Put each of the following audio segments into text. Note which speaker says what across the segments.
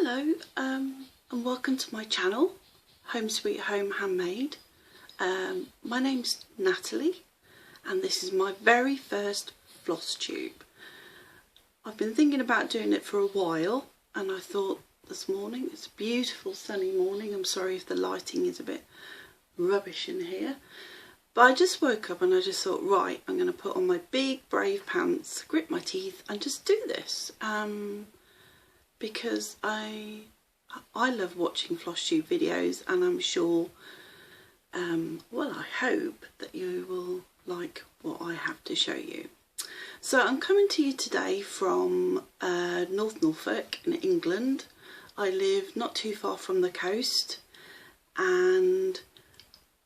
Speaker 1: Hello, and welcome to my channel, Home Sweet Home Handmade. My name's Natalie, and this is my very first floss tube. I've been thinking about doing it for a while, and I thought this morning, it's a beautiful sunny morning. I'm sorry if the lighting is a bit rubbish in here, but I just woke up and I just thought, right, I'm going to put on my big brave pants, grit my teeth, and just do this. Because I love watching Flosstube videos, and I'm sure, well, I hope that you will like what I have to show you. So I'm coming to you today from North Norfolk in England. I live not too far from the coast, and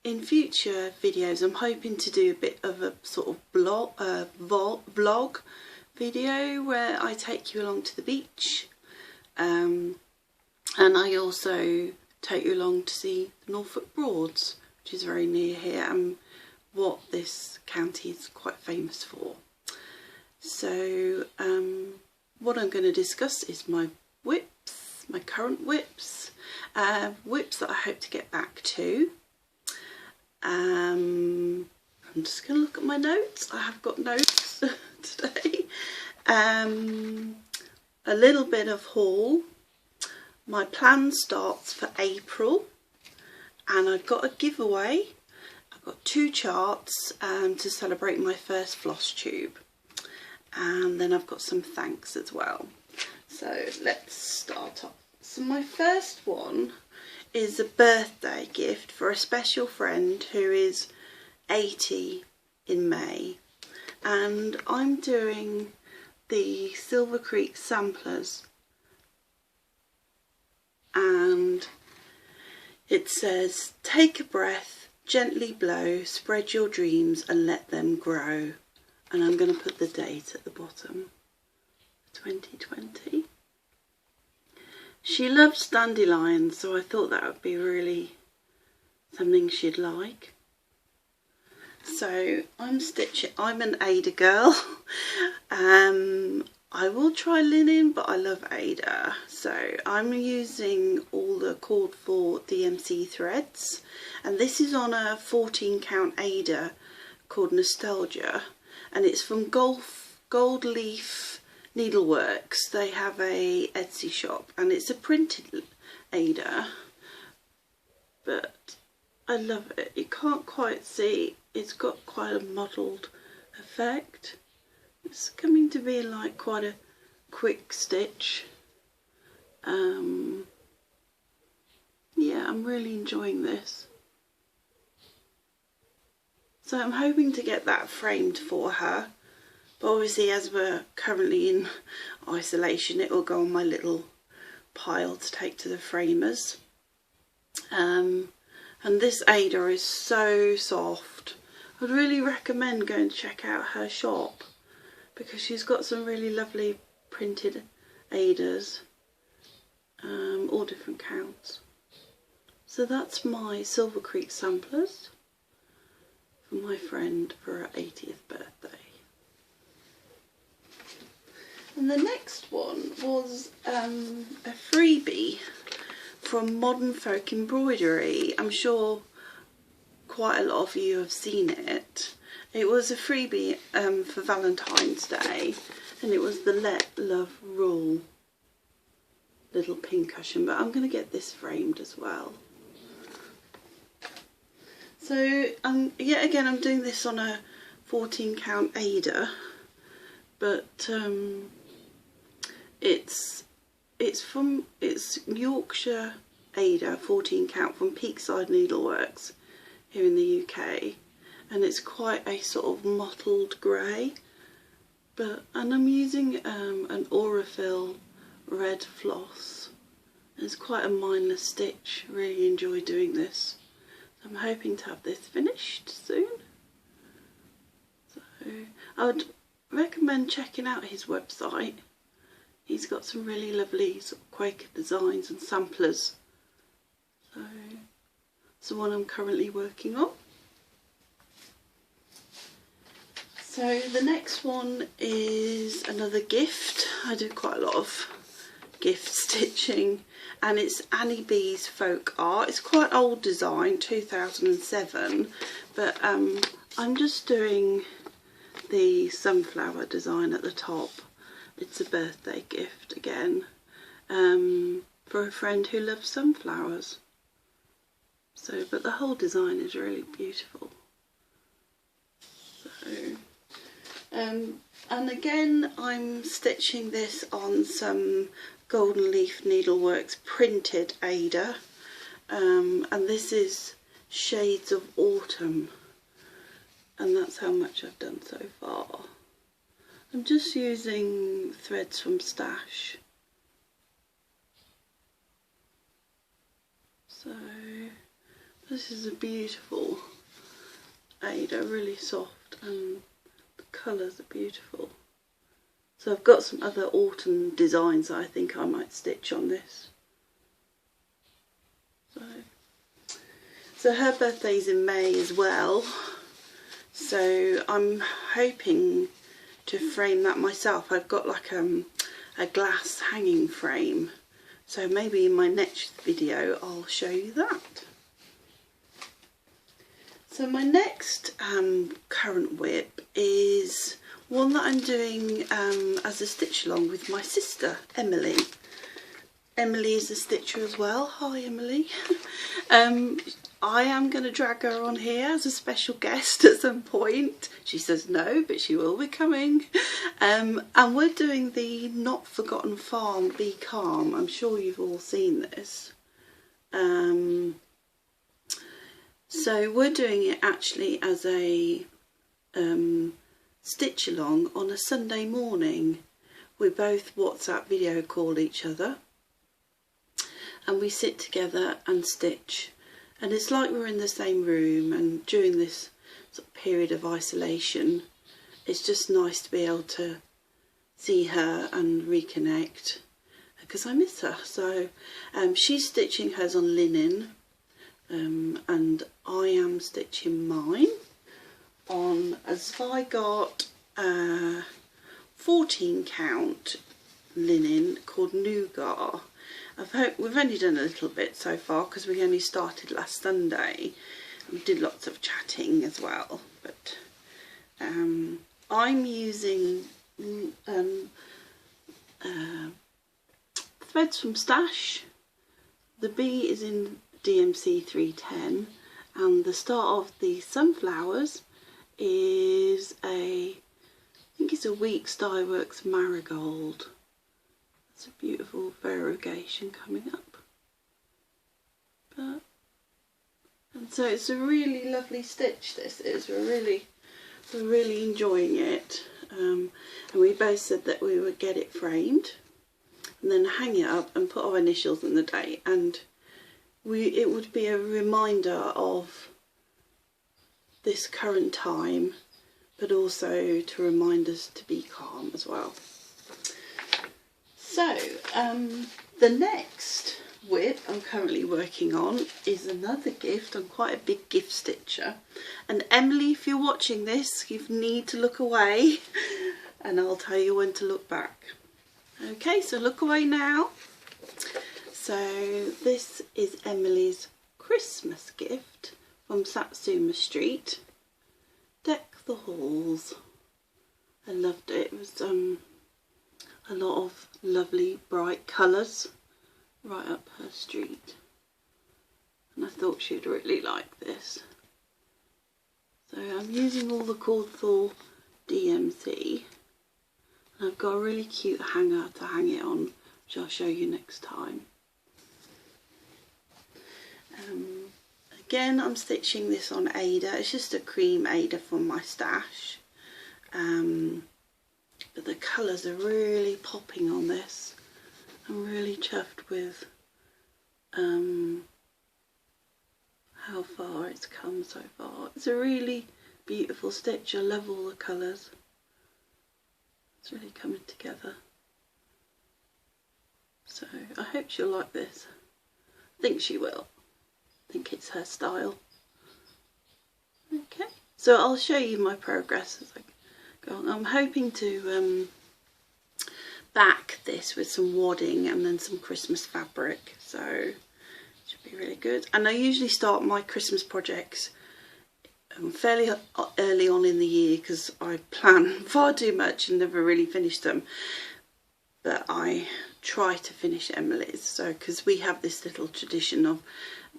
Speaker 1: in future videos I'm hoping to do a bit of a sort of vlog video where I take you along to the beach. And I also take you along to see the Norfolk Broads, which is very near here and what this county is quite famous for. So what I'm going to discuss is my whips, my current whips, whips that I hope to get back to. I'm just going to look at my notes. I have got notes today. A little bit of haul. My plan starts for April, and I've got a giveaway. I've got 2 charts to celebrate my first floss tube, and then I've got some thanks as well. So let's start off. So my first one is a birthday gift for a special friend who is 80 in May, and I'm doing the Silver Creek samplers, and it says, take a breath, gently blow, spread your dreams and let them grow. And I'm going to put the date at the bottom, 2020. She loves dandelions, so I thought that would be really something she'd like. So I'm stitching. I'm an Ada girl. I will try linen, but I love Ada. So I'm using all the called for DMC threads, and this is on a 14 count Ada called Nostalgia, and it's from Gold Leaf Needleworks. They have a Etsy shop, and it's a printed Ada, but I love it. You can't quite see. It's got quite a mottled effect. It's coming to be like quite a quick stitch. Yeah, I'm really enjoying this. So I'm hoping to get that framed for her. But obviously, as we're currently in isolation, it will go on my little pile to take to the framers. And this Ada is so soft. I'd really recommend going to check out her shop, because she's got some really lovely printed Adas, all different counts. So that's my Silver Creek samplers for my friend for her 80th birthday. And the next one was a freebie from Modern Folk Embroidery. I'm sure quite a lot of you have seen it. It was a freebie for Valentine's Day, and it was the Let Love Rule little pin cushion, but I'm going to get this framed as well. So yet again, I'm doing this on a 14 count Ada, but it's Yorkshire Ada 14 count from Peakside Needleworks here in the UK, and it's quite a sort of mottled grey, and I'm using an Aurifil red floss. It's quite a mindless stitch. Really enjoy doing this. So I'm hoping to have this finished soon. So I would recommend checking out his website. He's got some really lovely sort of Quaker designs and samplers. So it's the one I'm currently working on. So the next one is another gift. I do quite a lot of gift stitching, and it's Annie B's Folk Art. It's quite old design, 2007, but I'm just doing the sunflower design at the top. It's a birthday gift again, for a friend who loves sunflowers. So, but the whole design is really beautiful. So, and again, I'm stitching this on some Golden Leaf Needleworks printed Ada, and this is Shades of Autumn, and that's how much I've done so far. I'm just using threads from Stash. So this is a beautiful Ada, really soft, and the colours are beautiful. So I've got some other autumn designs that I think I might stitch on this. So her birthday's in May as well, so I'm hoping to frame that myself. I've got like a glass hanging frame, so maybe in my next video I'll show you that. So my next current whip is one that I'm doing as a stitch along with my sister Emily. Emily is a stitcher as well. Hi Emily. I am going to drag her on here as a special guest at some point. She says no, but she will be coming. And we're doing the Not Forgotten Farm Be Calm. I'm sure you've all seen this. So we're doing it actually as a stitch along on a Sunday morning. We both WhatsApp video call each other and we sit together and stitch, and it's like we're in the same room, and during this sort of period of isolation it's just nice to be able to see her and reconnect because I miss her. So she's stitching hers on linen, and I am stitching mine on a Zweigart 14 count linen called Nougat. We've only done a little bit so far because we only started last Sunday. We did lots of chatting as well, but I'm using threads from Stash. The B is in DMC 310, and the start of the sunflowers is I think it's a Weeks Dye Works Marigold. It's a beautiful variegation coming up. And so it's a really lovely stitch, this is. We're really enjoying it. And we both said that we would get it framed and then hang it up and put our initials and the date, and it would be a reminder of this current time, but also to remind us to be calm as well. So the next whip I'm currently working on is another gift. I'm quite a big gift stitcher, and Emily, if you're watching this, you need to look away and I'll tell you when to look back. Okay, so look away now. So this is Emily's Christmas gift from Satsuma Street. Deck the Halls. I loved it. It was a lot of lovely bright colours right up her street, and I thought she'd really like this. So I'm using all the Cordthor DMC, and I've got a really cute hanger to hang it on, which I'll show you next time. Again, I'm stitching this on Ada. It's just a cream Ada from my stash. But the colours are really popping on this. I'm really chuffed with how far it's come so far. It's a really beautiful stitch. I love all the colours. It's really coming together. So I hope she'll like this. I think she will. I think it's her style. Okay, so I'll show you my progress as I go on. I'm hoping to back this with some wadding and then some Christmas fabric, so it should be really good. And I usually start my Christmas projects fairly early on in the year because I plan far too much and never really finish them, but I try to finish Emily's, so because we have this little tradition of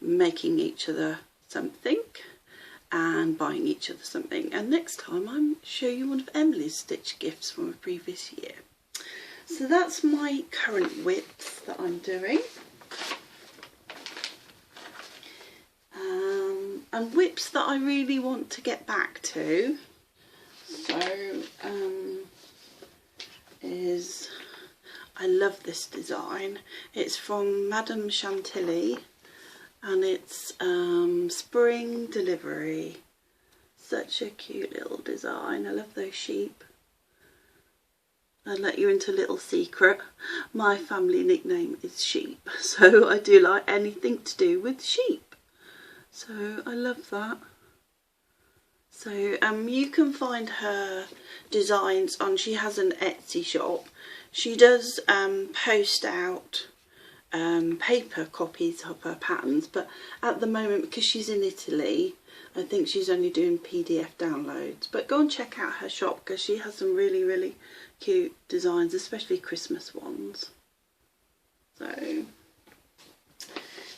Speaker 1: making each other something and buying each other something, and next time I'll show you one of Emily's stitch gifts from a previous year. So that's my current whips that I'm doing. And whips that I really want to get back to, so is, I love this design. It's from Madame Chantilly and it's spring delivery. Such a cute little design. I love those sheep. I'll let you into a little secret. My family nickname is Sheep, so I do like anything to do with sheep. So I love that. So you can find her designs on, she has an Etsy shop. She does post out paper copies of her patterns, but at the moment, because she's in Italy, I think she's only doing PDF downloads. But go and check out her shop because she has some really, really cute designs, especially Christmas ones. So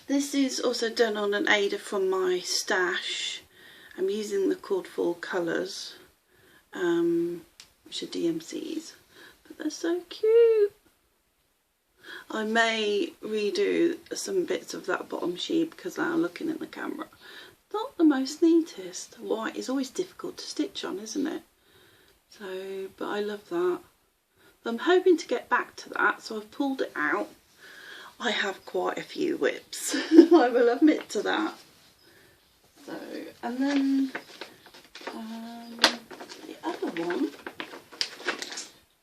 Speaker 1: this is also done on an Ada from my stash. I'm using the Cord 4 colours, which are DMCs, but they're so cute. I may redo some bits of that bottom sheep because now looking at the camera, not the most neatest. White is always difficult to stitch on, isn't it? So, but I love that. I'm hoping to get back to that, so I've pulled it out. I have quite a few whips, I will admit to that. So, and then the other one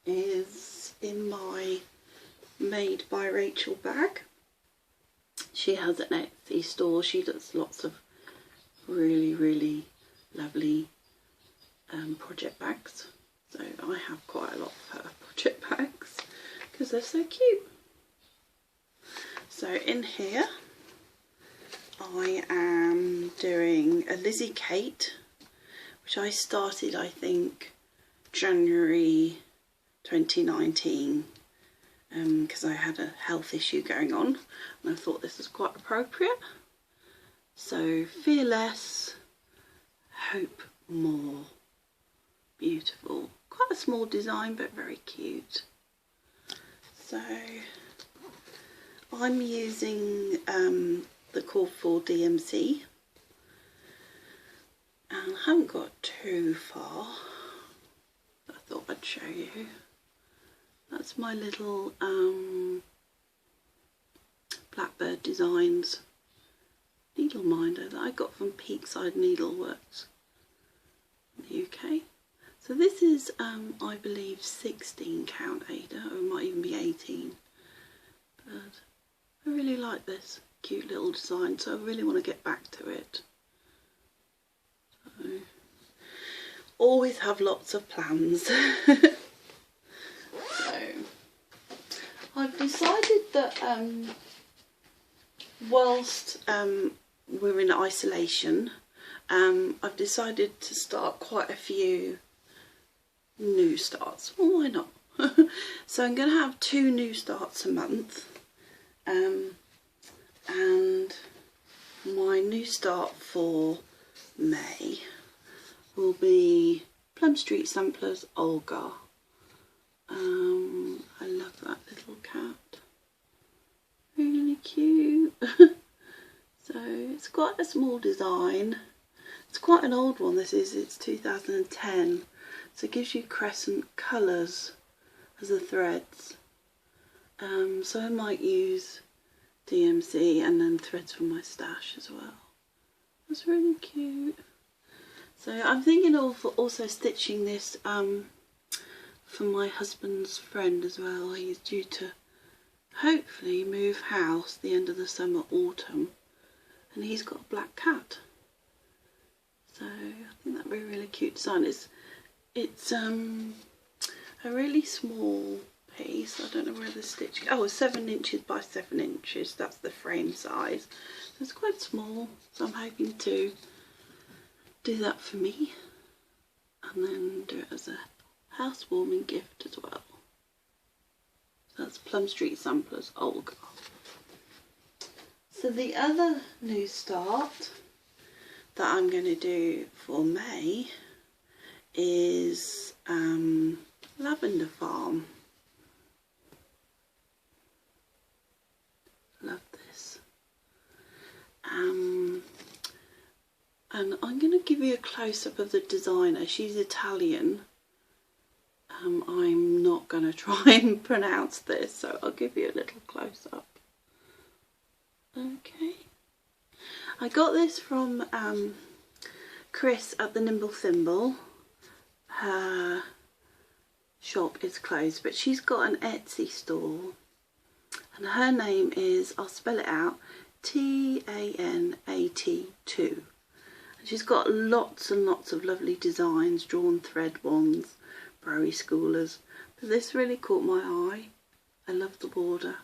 Speaker 1: is in my Made by Rachel bag. She has an Etsy store. She does lots of really, really lovely project bags. So I have quite a lot of her project bags because they're so cute. So in here I am doing a Lizzie Kate, which I started I think January 2019 because I had a health issue going on and I thought this was quite appropriate. So fear less, hope more. Beautiful. Quite a small design but very cute. So I'm using the Cord 4 DMC and I haven't got too far. I thought I'd show you. That's my little Blackbird Designs needle minder that I got from Peakside Needleworks in the UK. So this is I believe 16 count Ada, or it might even be 18, but I really like this cute little design, so I really want to get back to it. So, always have lots of plans. So I've decided that whilst we're in isolation, I've decided to start quite a few new starts. Well, why not? So I'm going to have 2 new starts a month, and my new start for May will be Plum Street Samplers Olga. I love that little cat, really cute. So it's quite a small design. It's quite an old one, this is, it's 2010, so it gives you crescent colours as the threads. So I might use DMC and then threads from my stash as well. That's really cute. So I'm thinking of also stitching this for my husband's friend as well. He's due to hopefully move house the end of the summer, autumn, and he's got a black cat. So I think that'd be a really cute design. It's a really small piece. I don't know where the stitch, oh, 7 inches by 7 inches, that's the frame size. So it's quite small, so I'm hoping to do that for me and then do it as a housewarming gift as well. So that's Plum Street Samplers Olga. So the other new start that I'm going to do for May is Lavender Farm. Love this. And I'm going to give you a close-up of the designer. She's Italian. I'm not going to try and pronounce this, so I'll give you a little close-up. Okay. I got this from Chris at the Nimble Thimble. Her shop is closed, but she's got an Etsy store. And her name is, I'll spell it out, TANAT2. And she's got lots and lots of lovely designs, drawn thread ones, Bowie schoolers. But this really caught my eye. I love the border.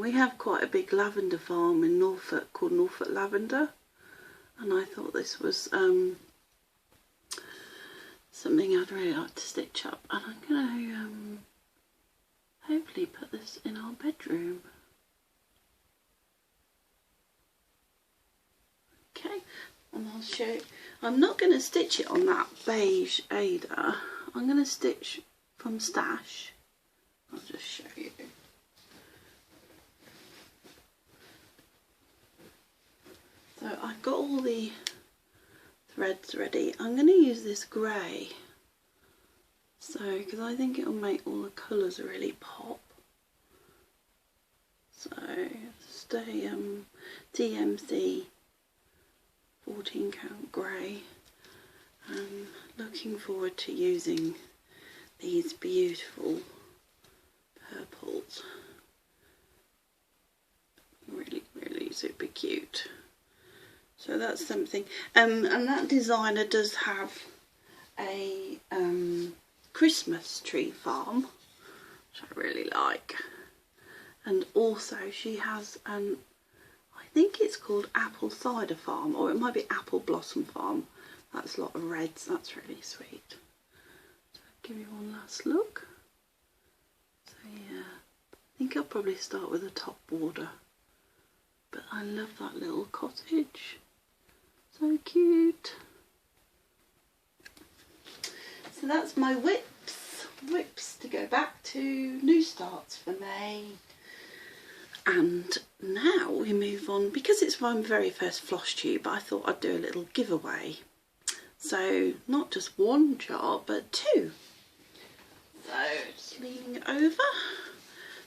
Speaker 1: We have quite a big lavender farm in Norfolk called Norfolk Lavender. And I thought this was something I'd really like to stitch up. And I'm going to hopefully put this in our bedroom. Okay, and I'll show you. I'm not going to stitch it on that beige Ada. I'm going to stitch from Stash. I'll just show you. So I've got all the threads ready. I'm going to use this grey. So, because I think it'll make all the colours really pop. So, stay DMC 14 count grey. I'm looking forward to using these beautiful purples. Really, really super cute. So that's something. And that designer does have a Christmas tree farm, which I really like. And also she has I think it's called Apple Cider Farm, or it might be Apple Blossom Farm. That's a lot of reds, that's really sweet. So I'll give you one last look. So yeah, I think I'll probably start with the top border. But I love that little cottage. So cute. So that's my whips to go back to new starts for May. And now we move on, because it's my very first Flosstube, I thought I'd do a little giveaway. So not just one jar, but 2. So just leaning it over.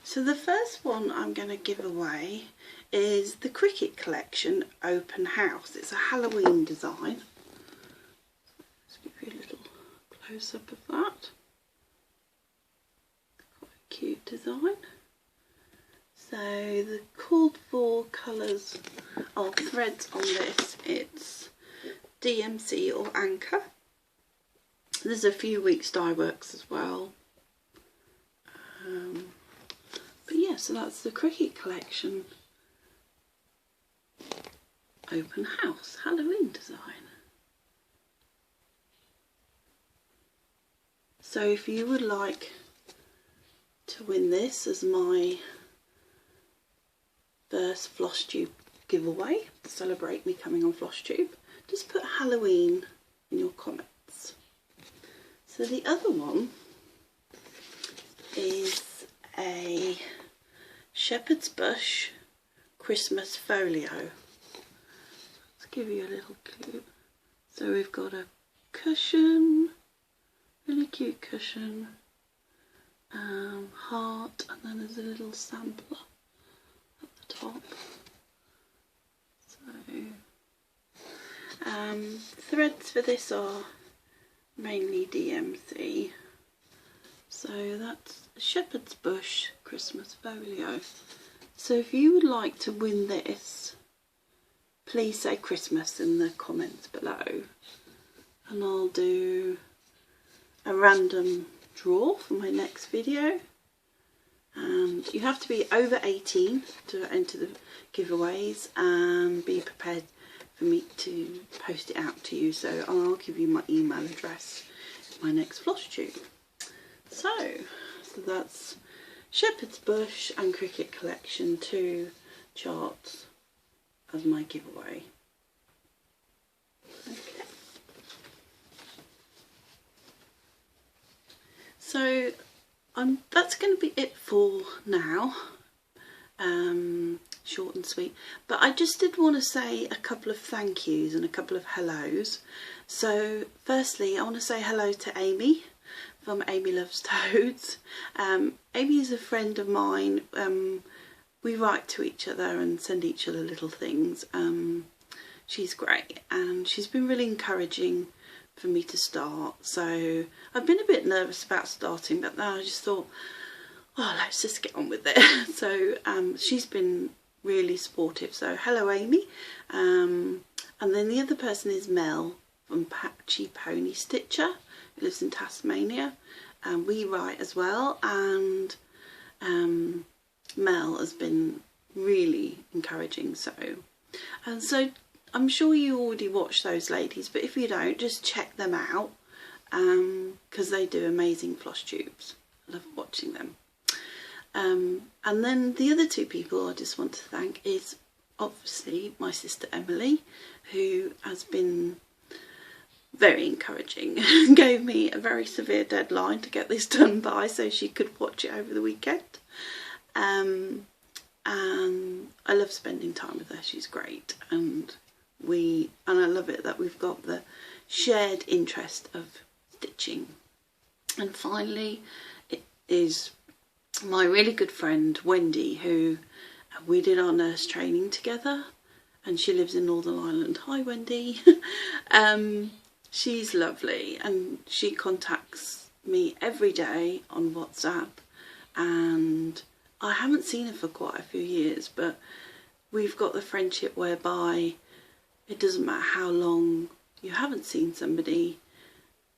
Speaker 1: So the first one I'm going to give away is the Cricket Collection Open House. It's a Halloween design. Let's give you a little close-up of that. Quite a cute design. So the called for colours or threads on this, it's DMC or Anchor. There's a few weeks dye works as well. But yeah, so that's the Cricket Collection Open House Halloween design. So if you would like to win this as my first Flosstube giveaway to celebrate me coming on Flosstube, just put Halloween in your comments. So the other one is a Shepherd's Bush Christmas folio. Let's give you a little clue. So we've got a cushion, really cute cushion, heart, and then there's a little sampler at the top. So threads for this are mainly DMC. So that's Shepherd's Bush Christmas folio. So if you would like to win this, please say Christmas in the comments below, and I'll do a random draw for my next video. and you have to be over 18 to enter the giveaways, and be prepared for me to post it out to you. So I'll give you my email address in my next floss tube. So that's Shepherd's Bush and Cricket Collection 2 charts as my giveaway. Okay. So that's going to be it for now. Short and sweet, but I just did want to say a couple of thank yous and a couple of hellos. So firstly, I want to say hello to Amy from Amy Loves Toads. Amy is a friend of mine. We write to each other and send each other little things. She's great, and she's been really encouraging for me to start. So I've been a bit nervous about starting, but then I just thought, oh, let's just get on with it. So she's been really supportive. So hello, Amy. And then the other person is Mel from Patchy Pony Stitcher, who lives in Tasmania. We write as well, and Mel has been really encouraging. So I'm sure you already watch those ladies, but if you don't, just check them out, because they do amazing floss tubes. I love watching them. And then the other two people I just want to thank is obviously my sister Emily, who has been very encouraging and gave me a very severe deadline to get this done by, so she could watch it over the weekend. And I love spending time with her. She's great, and I love it that we've got the shared interest of stitching. And finally, it is my really good friend Wendy, who we did our nurse training together, and she lives in Northern Ireland. Hi Wendy. She's lovely, and she contacts me every day on WhatsApp, and I haven't seen her for quite a few years, but we've got the friendship whereby it doesn't matter how long you haven't seen somebody,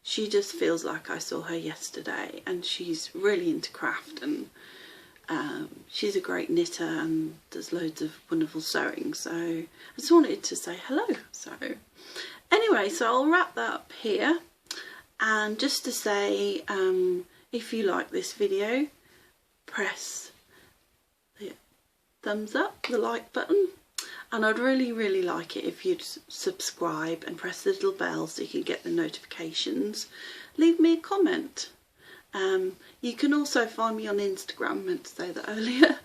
Speaker 1: she just feels like I saw her yesterday. And she's really into craft, and she's a great knitter and does loads of wonderful sewing. So I just wanted to say hello. So anyway, so I'll wrap that up here, and just to say, if you like this video, press the thumbs up, the like button, and I'd really like it if you'd subscribe and press the little bell so you can get the notifications. Leave me a comment. You can also find me on Instagram, meant to say that earlier,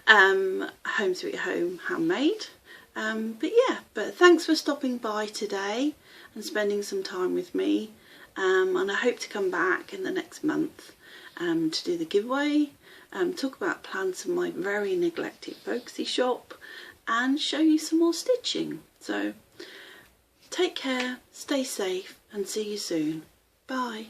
Speaker 1: Home Sweet Home Handmade. But thanks for stopping by today and spending some time with me, and I hope to come back in the next month to do the giveaway, talk about plans for my very neglected folksy shop, and show you some more stitching. So take care, stay safe, and see you soon. Bye.